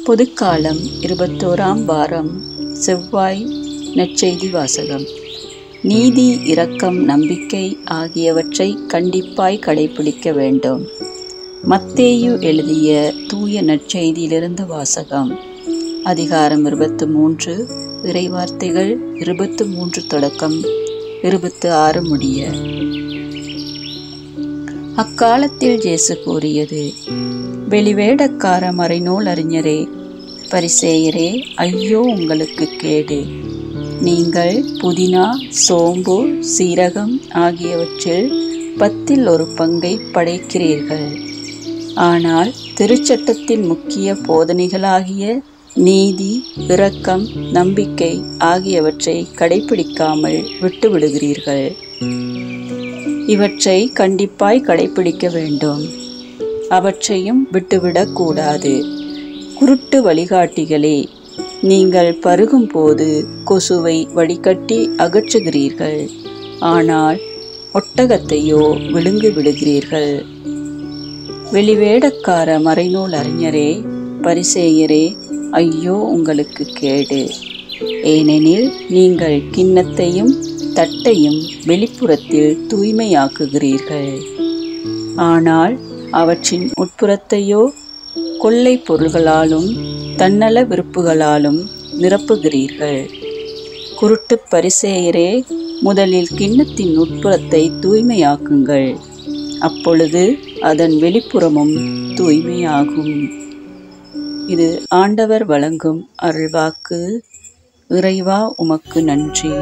பொதுக்காலம் 21ஆம் வாரம் செவ்வாய். நற்செய்தி வாசகம். நீதி, இரக்கம், நம்பிக்கை ஆகியவற்றை கண்டிப்பாய் கடைபிடிக்க வேண்டும். மத்தேயு எழுதிய தூய நற்செய்தியிலிருந்து வாசகம். அதிகாரம் 23, இறைவார்த்தைகள் 23 தொடக்கம் 26 முடிய. அக்காலத்தில் இயேசு கூறியது: வெளிவேடக்கார மறைநூல் அறிஞரே, பரிசேயரே, ஐயோ உங்களுக்கு கேடு! நீங்கள் புதினா, சோம்பு, சீரகம் ஆகியவற்றில் 10 பங்கை படைக்கிறீர்கள். ஆனால் திருச்சட்டத்தின் முக்கிய போதனைகளாகிய நீதி, இரக்கம், நம்பிக்கை ஆகியவற்றை கடைபிடிக்காமல் விட்டுவிடுகிறீர்கள். இவற்றை கண்டிப்பாய் கடைபிடிக்க வேண்டும். அவற்றையும் விட்டுவிடக் கூடாது. குருட்டு வழிகாட்டிகளே, நீங்கள் பருகும் போது கொசுவை வடிகட்டி அகற்றுகிறீர்கள், ஆனால் ஒட்டகத்தையோ விழுங்கி விடுகிறீர்கள். வெளிவேடக்கார மறைநூல் அறிஞரே, பரிசேயரே, ஐயோ உங்களுக்கு கேடு! ஏனெனில் நீங்கள் கிண்ணத்தையும் தட்டையும் வெளிப்புறத்தில் தூய்மையாக்குகிறீர்கள், ஆனால் அவற்றின் உட்புறத்தையோ கொள்ளை பொருள்களாலும் தன்னல விருப்புகளாலும் நிரப்புகிறீர்கள். குருட்டு பரிசேயரே, முதலில் கிண்ணத்தின் உட்புறத்தை தூய்மையாக்குங்கள், அப்பொழுது அதன் வெளிப்புறமும் தூய்மையாகும். இது ஆண்டவர் வழங்கும் அருள்வாக்கு. இறைவா, உமக்கு நன்றி.